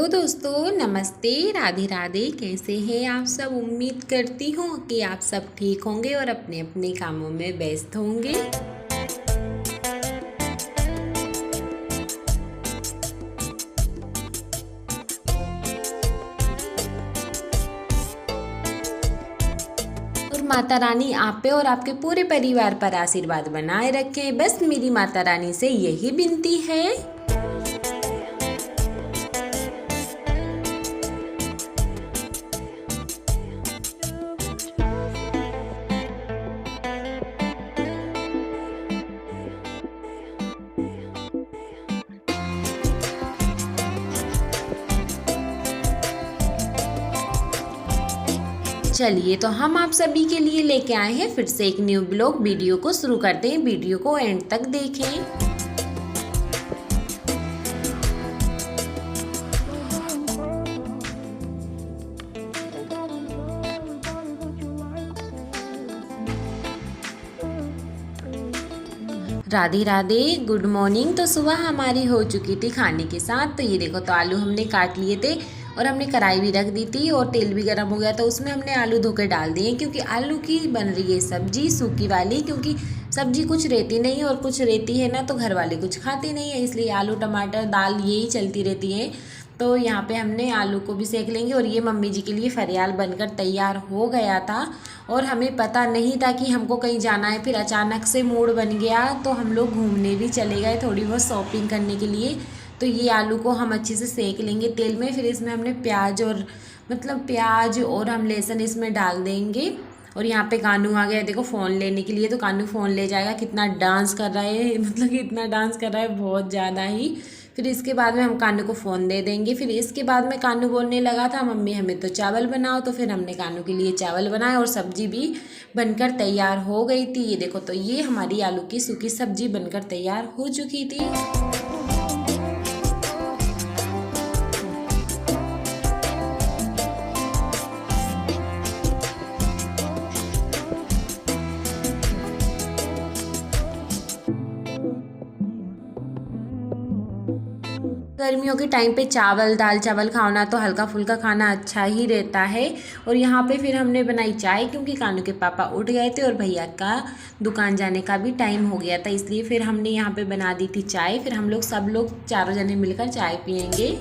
Hello दोस्तों, नमस्ते, राधे राधे। कैसे हैं आप सब? उम्मीद करती हूँ कि आप सब ठीक होंगे और अपने अपने कामों में व्यस्त होंगे। और माता रानी आप पे और आपके पूरे परिवार पर आशीर्वाद बनाए रखें। बस मेरी माता रानी से यही विनती है। चलिए, तो हम आप सभी के लिए लेके आए हैं फिर से एक न्यू ब्लॉग। वीडियो को शुरू करते हैं। वीडियो को एंड तक देखें। Radhe Radhe, good morning. तो सुबह हमारी हो चुकी थी खाने के साथ। तो ये देखो, तो आलू हमने काट लिए थे और हमने कढ़ाई भी रख दी थी और तेल भी गर्म हो गया। तो उसमें हमने आलू धो के डाल दिए, क्योंकि आलू की बन रही है सब्जी सूखी वाली। क्योंकि सब्जी कुछ रहती नहीं है और कुछ रहती है ना तो घर वाले कुछ खाते नहीं है, इसलिए आलू टमाटर दाल यही चलती रहती है। तो यहाँ पे हमने आलू को भी सेक लेंगे। और ये मम्मी जी के लिए फरियाल बनकर तैयार हो गया था और हमें पता नहीं था कि हमको कहीं जाना है। फिर अचानक से मूड बन गया तो हम लोग घूमने भी चले गए थोड़ी बहुत शॉपिंग करने के लिए। तो ये आलू को हम अच्छे से सेक लेंगे तेल में। फिर इसमें हमने प्याज और हम लहसुन इसमें डाल देंगे। और यहाँ पे कानू आ गया, देखो फ़ोन लेने के लिए। तो कानू फ़ोन ले जाएगा। कितना डांस कर रहा है, मतलब कितना डांस कर रहा है, बहुत ज़्यादा ही। फिर इसके बाद में हम कानू को फ़ोन दे देंगे। फिर इसके बाद में कानू बोलने लगा था, मम्मी हमें तो चावल बनाओ। तो फिर हमने कानू के लिए चावल बनाए और सब्जी भी बनकर तैयार हो गई थी। ये देखो, तो ये हमारी आलू की सूखी सब्जी बनकर तैयार हो चुकी थी। गर्मियों के टाइम पे दाल चावल खाना तो हल्का फुल्का खाना अच्छा ही रहता है। और यहाँ पे फिर हमने बनाई चाय, क्योंकि कानू के पापा उठ गए थे और भैया का दुकान जाने का भी टाइम हो गया था, इसलिए फिर हमने यहाँ पे बना दी थी चाय। फिर हम लोग सब लोग चारों जने मिलकर चाय पियेंगे।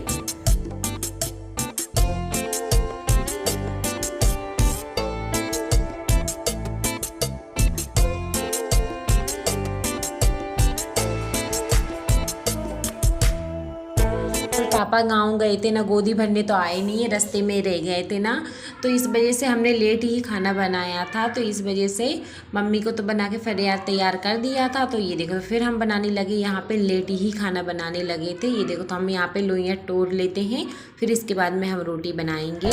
पापा गांव गए थे ना, गोदी भरने तो आए नहीं है, रास्ते में रह गए थे ना। तो इस वजह से हमने लेट ही खाना बनाया था। तो इस वजह से मम्मी को तो बना के फरियाद तैयार कर दिया था। तो ये देखो, फिर हम बनाने लगे, यहाँ पे लेट ही खाना बनाने लगे थे। ये देखो, तो हम यहाँ पे लोइयाँ तोड़ लेते हैं। फिर इसके बाद में हम रोटी बनाएंगे।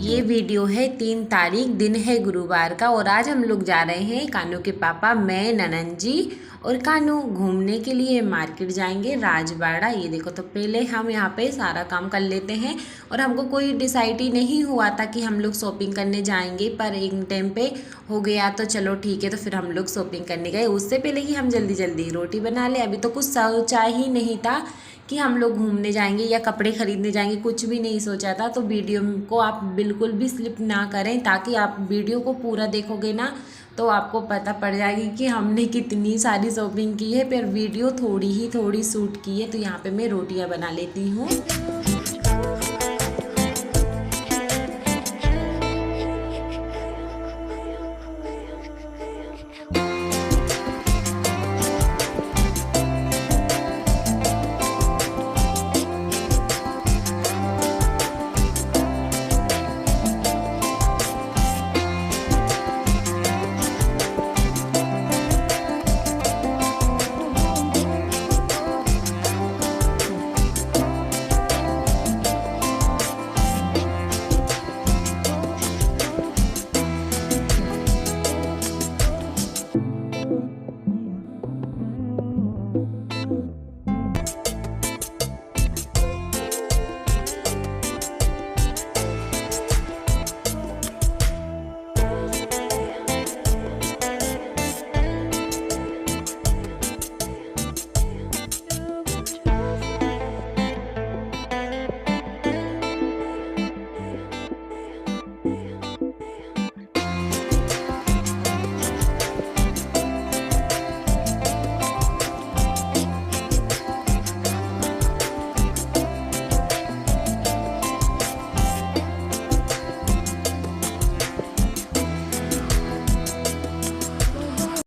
ये वीडियो है 3 तारीख, दिन है गुरुवार का। और आज हम लोग जा रहे हैं, कानू के पापा, मैं, ननन जी और कानू घूमने के लिए मार्केट जाएंगे, राजवाड़ा। ये देखो, तो पहले हम यहाँ पे सारा काम कर लेते हैं। और हमको कोई डिसाइड ही नहीं हुआ था कि हम लोग शॉपिंग करने जाएंगे, पर एक टाइम पे हो गया तो चलो ठीक है। तो फिर हम लोग शॉपिंग करने गए। उससे पहले कि हम जल्दी जल्दी रोटी बना लें, अभी तो कुछ सोचा ही नहीं था कि हम लोग घूमने जाएंगे या कपड़े खरीदने जाएंगे, कुछ भी नहीं सोचा था। तो वीडियो को आप बिल्कुल भी स्लिप ना करें, ताकि आप वीडियो को पूरा देखोगे ना तो आपको पता पड़ जाएगी कि हमने कितनी सारी शॉपिंग की है। पर वीडियो थोड़ी शूट की है। तो यहाँ पे मैं रोटियाँ बना लेती हूँ।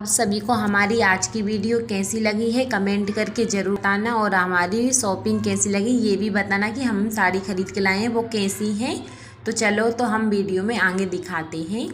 आप सभी को हमारी आज की वीडियो कैसी लगी है कमेंट करके ज़रूर बताना, और हमारी शॉपिंग कैसी लगी ये भी बताना कि हम साड़ी खरीद के लाए हैं वो कैसी हैं। तो चलो तो हम वीडियो में आगे दिखाते हैं।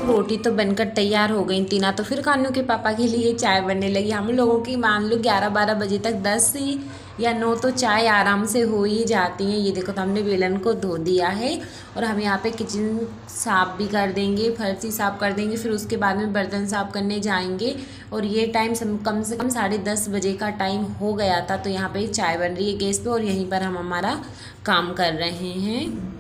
रोटी तो बनकर तैयार हो गई थी ना, तो फिर कानू के पापा के लिए चाय बनने लगी। हम लोगों की मान लो 11-12 बजे तक 10 या 9 तो चाय आराम से हो ही जाती हैं। ये देखो तो हमने बेलन को धो दिया है और हम यहाँ पे किचन साफ़ भी कर देंगे, फर्शी साफ़ कर देंगे, फिर उसके बाद में बर्तन साफ़ करने जाएंगे। और ये टाइम कम से कम 10:30 बजे का टाइम हो गया था। तो यहाँ पे चाय बन रही है गैस पे और यहीं पर हम हमारा काम कर रहे हैं।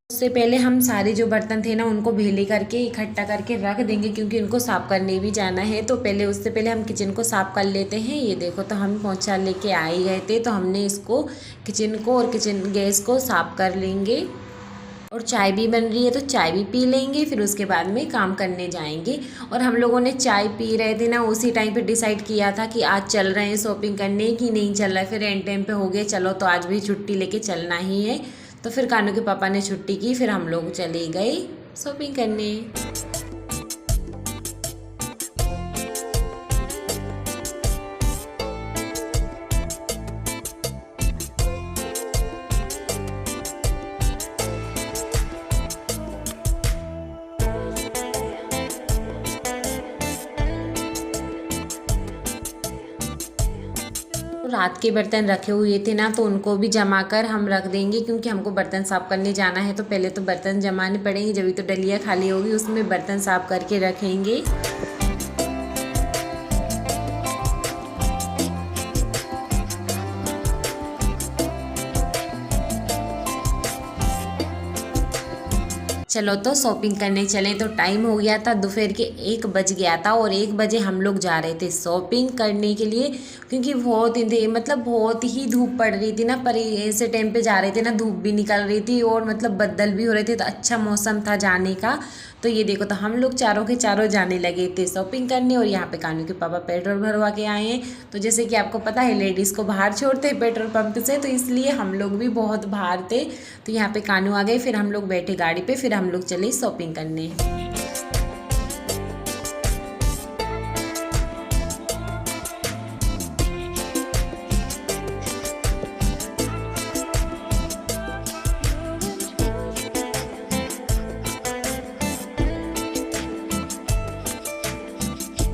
उससे पहले हम सारे जो बर्तन थे ना उनको भेले करके इकट्ठा करके रख देंगे, क्योंकि उनको साफ़ करने भी जाना है। तो पहले उससे पहले हम किचन को साफ़ कर लेते हैं। ये देखो तो हम पोंछा लेके आ ही गए थे, तो हमने इसको किचन को और किचन गैस को साफ़ कर लेंगे। और चाय भी बन रही है तो चाय भी पी लेंगे, फिर उसके बाद में काम करने जाएंगे। और हम लोगों ने चाय पी रहे थे ना, उसी टाइम पे डिसाइड किया था कि आज चल रहे हैं शॉपिंग करने कि नहीं चल रहा है। फिर एंड टाइम पे हो गया चलो तो आज भी छुट्टी लेके चलना ही है। तो फिर कानू के पापा ने छुट्टी की, फिर हम लोग चले गए शॉपिंग करने। रात के बर्तन रखे हुए थे ना, तो उनको भी जमा कर हम रख देंगे, क्योंकि हमको बर्तन साफ़ करने जाना है। तो पहले तो बर्तन जमाने पड़ेंगे, जब तो डलिया खाली होगी उसमें बर्तन साफ़ करके रखेंगे। चलो तो शॉपिंग करने चलें। तो टाइम हो गया था दोपहर के 1 बज गया था, और 1 बजे हम लोग जा रहे थे शॉपिंग करने के लिए, क्योंकि बहुत ही धूप पड़ रही थी ना। पर ऐसे टाइम पे जा रहे थे ना, धूप भी निकल रही थी और बदल भी हो रहे थे, तो अच्छा मौसम था जाने का। तो ये देखो तो हम लोग चारों के चारों जाने लगे थे शॉपिंग करने। और यहाँ पे कानू के पापा पेट्रोल भरवा के आए हैं। तो जैसे कि आपको पता है लेडीज़ को बाहर छोड़ते हैं पेट्रोल पंप से, तो इसलिए हम लोग भी बहुत बाहर थे। तो यहाँ पे कानू आ गए, फिर हम लोग बैठे गाड़ी पे, फिर हम लोग चले शॉपिंग करने।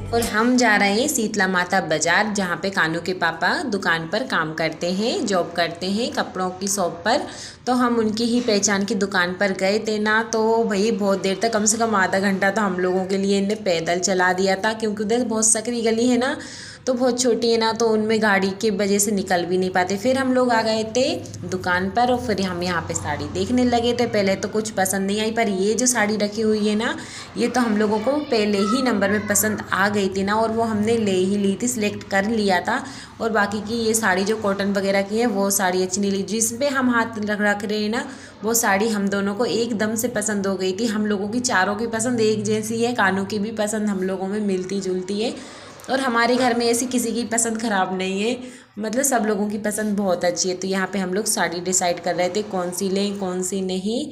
और हम जा रहे हैं शीतला माता बाज़ार, जहाँ पे कानू के पापा दुकान पर काम करते हैं, जॉब करते हैं कपड़ों की शॉप पर। तो हम उनकी ही पहचान की दुकान पर गए थे ना, तो भाई बहुत देर तक, कम से कम आधा घंटा तो हम लोगों के लिए इन्हें पैदल चला दिया था, क्योंकि उधर बहुत सकरी गली है ना, तो बहुत छोटी है ना, तो उनमें गाड़ी की वजह से निकल भी नहीं पाते। फिर हम लोग आ गए थे दुकान पर और फिर हम यहाँ पे साड़ी देखने लगे थे। पहले तो कुछ पसंद नहीं आई, पर ये जो साड़ी रखी हुई है ना, ये तो हम लोगों को पहले ही नंबर में पसंद आ गई थी ना, और वो हमने ले ही ली थी, सिलेक्ट कर लिया था। और बाकी की ये साड़ी जो कॉटन वगैरह की है वो साड़ी अच्छी नहीं लगी। जिस पे हम हाथ रख रहे हैं ना, वो साड़ी हम दोनों को एकदम से पसंद हो गई थी। हम लोगों की चारों की पसंद एक जैसी है, कानू की भी पसंद हम लोगों में मिलती जुलती है, और हमारे घर में ऐसी किसी की पसंद ख़राब नहीं है, सब लोगों की पसंद बहुत अच्छी है। तो यहाँ पे हम लोग साड़ी डिसाइड कर रहे थे कौन सी लें कौन सी नहीं।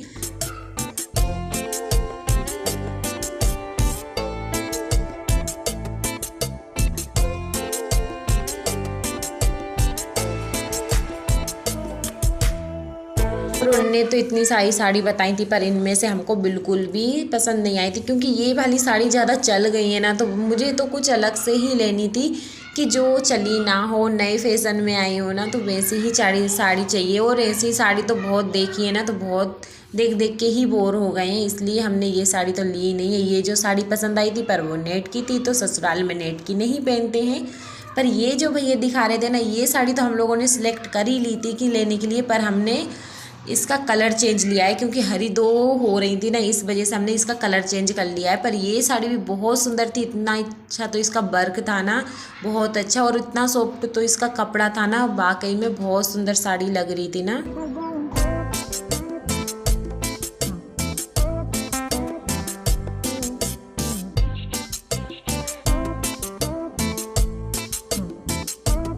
और हमने तो इतनी सारी साड़ी बताई थी, पर इनमें से हमको बिल्कुल भी पसंद नहीं आई थी, क्योंकि ये वाली साड़ी ज़्यादा चल गई है ना, तो मुझे तो कुछ अलग से ही लेनी थी कि जो चली ना हो, नए फैशन में आई हो ना, तो वैसी ही साड़ी चाहिए। और ऐसी साड़ी तो बहुत देखी है ना, तो बहुत देख देख के ही बोर हो गए हैं, इसलिए हमने ये साड़ी तो ली नहीं है। ये जो साड़ी पसंद आई थी पर वो नेट की थी, तो ससुराल में नेट की नहीं पहनते हैं। पर ये जो भैया दिखा रहे थे ना, ये साड़ी तो हम लोगों ने सिलेक्ट कर ही ली थी कि लेने के लिए, पर हमने इसका कलर चेंज लिया है, क्योंकि हरी दो हो रही थी ना, इस वजह से हमने इसका कलर चेंज कर लिया है। पर ये साड़ी भी बहुत सुंदर थी, इतना अच्छा तो इसका वर्क था ना, बहुत अच्छा, और इतना सॉफ्ट तो इसका कपड़ा था ना, वाकई में बहुत सुंदर साड़ी लग रही थी ना।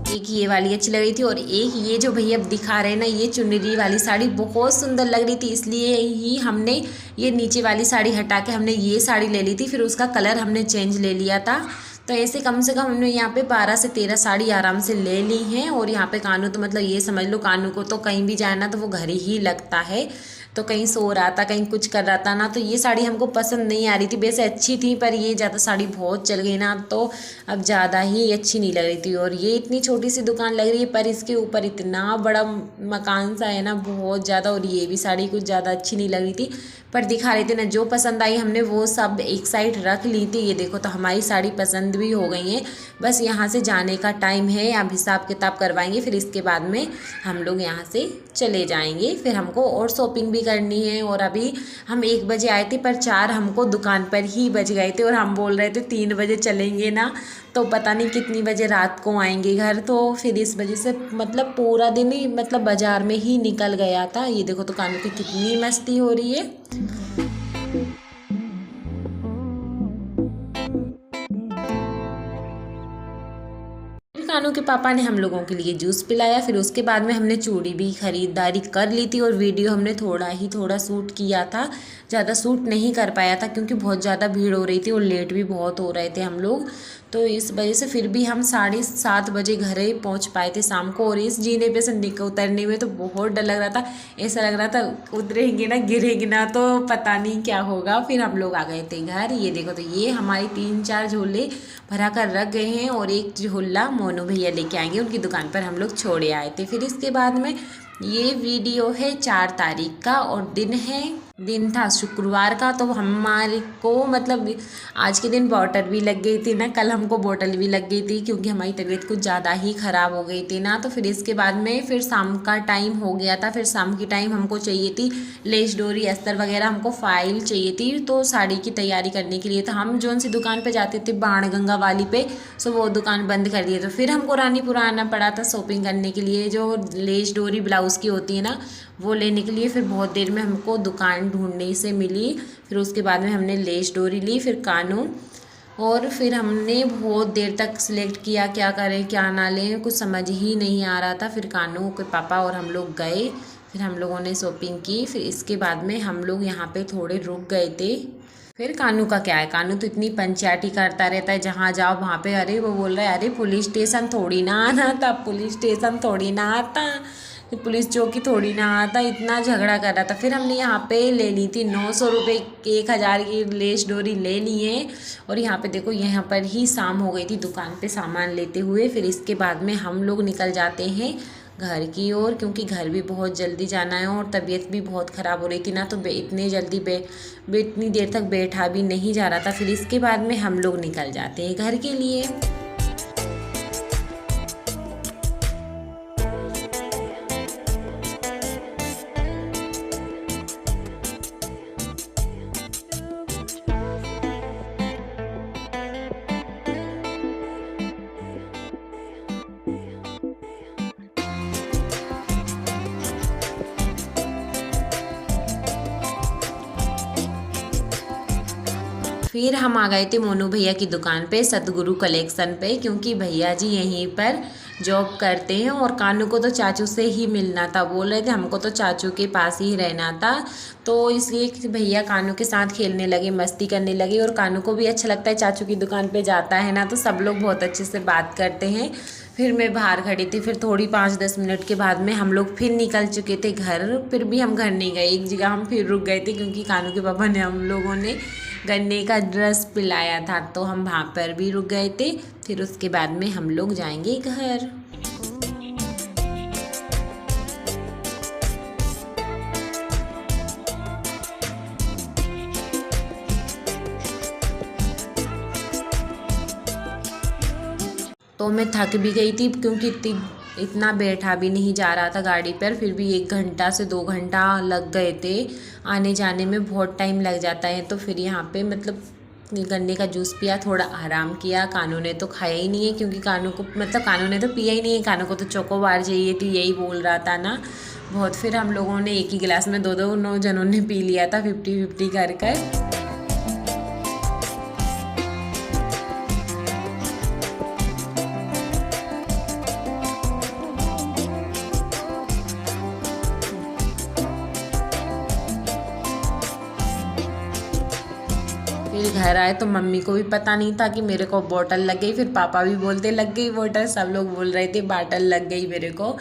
एक ये वाली अच्छी लग रही थी, और एक ये जो भैया दिखा रहे हैं ना, ये चुनरी वाली साड़ी बहुत सुंदर लग रही थी, इसलिए ही हमने ये नीचे वाली साड़ी हटा के हमने ये साड़ी ले ली थी, फिर उसका कलर हमने चेंज ले लिया था। तो ऐसे कम से कम हमने यहाँ पे 12 से 13 साड़ी आराम से ले ली हैं। और यहाँ पे कानू तो मतलब ये समझ लो, कानू को तो कहीं भी जाए ना तो वो घर ही लगता है, तो कहीं सो रहा था, कहीं कुछ कर रहा था ना, तो ये साड़ी हमको पसंद नहीं आ रही थी। वैसे अच्छी थी, पर ये ज़्यादा साड़ी बहुत चल गई ना, तो अब ज़्यादा ही अच्छी नहीं लग रही थी। और ये इतनी छोटी सी दुकान लग रही है, पर इसके ऊपर इतना बड़ा मकान सा है ना, बहुत ज़्यादा। और ये भी साड़ी कुछ ज़्यादा अच्छी नहीं लग रही थी, पर दिखा रहे थे ना, जो पसंद आई हमने वो सब एक साइड रख ली थी। ये देखो, तो हमारी साड़ी पसंद भी हो गई है। बस यहाँ से जाने का टाइम है, अब हिसाब किताब करवाएंगे, फिर इसके बाद में हम लोग यहाँ से चले जाएंगे। फिर हमको और शॉपिंग भी करनी है। और अभी हम 1 बजे आए थे, पर 4 हमको दुकान पर ही बज गए थे, और हम बोल रहे थे 3 बजे चलेंगे ना, तो पता नहीं कितनी बजे रात को आएंगे घर। तो फिर इस वजह से मतलब पूरा दिन ही मतलब बाज़ार में ही निकल गया था। ये देखो, तो कानू की कितनी मस्ती हो रही है। कानू के पापा ने हम लोगों के लिए जूस पिलाया, फिर उसके बाद में हमने चूड़ी भी खरीदारी कर ली थी, और वीडियो हमने थोड़ा शूट किया था, ज़्यादा शूट नहीं कर पाया था, क्योंकि बहुत ज़्यादा भीड़ हो रही थी और लेट भी बहुत हो रहे थे हम लोग। तो इस वजह से फिर भी हम 7:30 बजे घर ही पहुंच पाए थे शाम को। और इस जीने पे से उतरने में तो बहुत डर लग रहा था, ऐसा लग रहा था उतरेंगे ना, गिरेंगे ना, तो पता नहीं क्या होगा। फिर हम लोग आ गए थे घर। ये देखो, तो ये हमारी 3-4 झोले भरा कर रख गए हैं, और एक झोला मोनू भैया लेके आएंगे, उनकी दुकान पर हम लोग छोड़े आए थे। फिर इसके बाद में ये वीडियो है 4 तारीख का, और दिन था शुक्रवार का। तो हमारे को मतलब आज के दिन बॉटल भी लग गई थी ना, कल हमको बॉटल भी लग गई थी, क्योंकि हमारी तबीयत कुछ ज़्यादा ही ख़राब हो गई थी ना। तो फिर इसके बाद में फिर शाम का टाइम हो गया था, फिर शाम की टाइम हमको चाहिए थी लेस डोरी अस्तर वगैरह, हमको फाइल चाहिए थी, तो साड़ी की तैयारी करने के लिए। तो हम जौन सी दुकान पे जाते थे बाणगंगा वाली पे, सो वो दुकान बंद कर दिए, तो फिर हमको रानीपुरा आना पड़ा था शॉपिंग करने के लिए, जो लेस डोरी ब्लाउज़ की होती है ना, वो लेने के लिए। फिर बहुत देर में हमको दुकान ढूंढने से मिली, फिर उसके बाद में हमने लेस डोरी ली, फिर कानून, और फिर हमने बहुत देर तक सिलेक्ट किया क्या करें क्या ना लें, कुछ समझ ही नहीं आ रहा था। फिर कानू के पापा और हम लोग गए, फिर हम लोगों ने शॉपिंग की। फिर इसके बाद में हम लोग यहाँ पे थोड़े रुक गए थे। फिर कानू का क्या है, कानू तो इतनी पंचायती करता रहता है, जहाँ जाओ वहाँ पे अरे वो बोल रहा है अरे पुलिस स्टेशन थोड़ी ना आना था, पुलिस स्टेशन थोड़ी ना आता, पुलिस चौकी थोड़ी ना आता, इतना झगड़ा कर रहा था। फिर हमने यहाँ पे ले ली थी 900 रुपये 1000 की लेस डोरी ले ली है। और यहाँ पे देखो, यहाँ पर ही शाम हो गई थी दुकान पे सामान लेते हुए। फिर इसके बाद में हम लोग निकल जाते हैं घर की ओर, क्योंकि घर भी बहुत जल्दी जाना है, और तबीयत भी बहुत ख़राब हो रही थी ना, तो इतने जल्दी इतनी देर तक बैठा भी नहीं जा रहा था। फिर इसके बाद में हम लोग निकल जाते हैं घर के लिए। फिर हम आ गए थे मोनू भैया की दुकान पे, सतगुरु कलेक्शन पे, क्योंकि भैया जी यहीं पर जॉब करते हैं, और कानू को तो चाचू से ही मिलना था, बोल रहे थे हमको तो चाचू के पास ही रहना था। तो इसलिए भैया कानू के साथ खेलने लगे, मस्ती करने लगे, और कानू को भी अच्छा लगता है, चाचू की दुकान पे जाता है ना, तो सब लोग बहुत अच्छे से बात करते हैं। फिर मैं बाहर खड़ी थी। फिर थोड़ी 5-10 मिनट के बाद में हम लोग फिर निकल चुके थे घर। फिर भी हम घर नहीं गए, एक जगह हम फिर रुक गए थे क्योंकि कानू के पापा ने हम लोगों ने गन्ने का रस पिलाया था, तो हम वहाँ पर भी रुक गए थे। फिर उसके बाद में हम लोग जाएंगे घर। तो मैं थक भी गई थी क्योंकि इतना बैठा भी नहीं जा रहा था गाड़ी पर। फिर भी 1 घंटा से 2 घंटा लग गए थे, आने जाने में बहुत टाइम लग जाता है। तो फिर यहाँ पे मतलब गन्ने का जूस पिया, थोड़ा आराम किया। कानू ने तो खाया ही नहीं है क्योंकि कानू ने तो पिया ही नहीं है। कानू को तो चोकोबार चाहिए थी, यही बोल रहा था ना बहुत। फिर हम लोगों ने एक ही गिलास में 2-2 जनों ने पी लिया था, 50-50 कर कर। फिर घर आए तो मम्मी को भी पता नहीं था कि मेरे को बॉटल लग गई। फिर पापा भी बोलते लग गई बॉटल, सब लोग बोल रहे थे बॉटल लग गई मेरे को।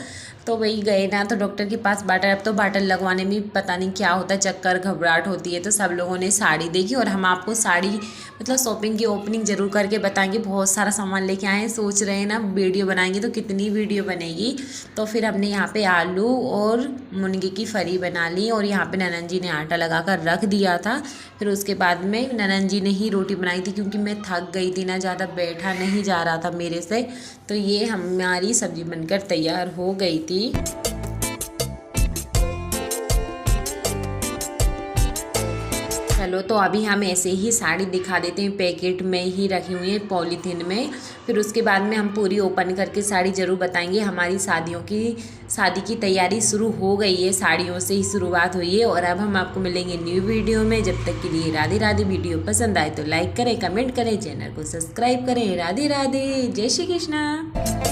तो वही गए ना तो डॉक्टर के पास बॉटल, अब तो बॉटल लगवाने में पता नहीं क्या होता है, चक्कर घबराहट होती है। तो सब लोगों ने साड़ी देखी और हम आपको साड़ी मतलब शॉपिंग की ओपनिंग ज़रूर करके बताएंगे। बहुत सारा सामान लेके आए हैं, सोच रहे हैं ना वीडियो बनाएंगे तो कितनी वीडियो बनेगी। तो फिर हमने यहाँ पे आलू और मुनगे की फरी बना ली और यहाँ पे ननन जी ने आटा लगा कर रख दिया था। फिर उसके बाद में ननन जी ने ही रोटी बनाई थी क्योंकि मैं थक गई थी ना, ज़्यादा बैठा नहीं जा रहा था मेरे से। तो ये हमारी सब्ज़ी बनकर तैयार हो गई थी। चलो तो अभी हम ऐसे ही साड़ी दिखा देते हैं, पैकेट में ही रखी हुई है पॉलीथीन में। फिर उसके बाद में हम पूरी ओपन करके साड़ी ज़रूर बताएंगे। हमारी शादी की तैयारी शुरू हो गई है, साड़ियों से ही शुरुआत हुई है। और अब हम आपको मिलेंगे न्यू वीडियो में। जब तक के लिए राधे राधे। वीडियो पसंद आए तो लाइक करें, कमेंट करें, चैनल को सब्सक्राइब करें। राधे राधे, जय श्री कृष्णा।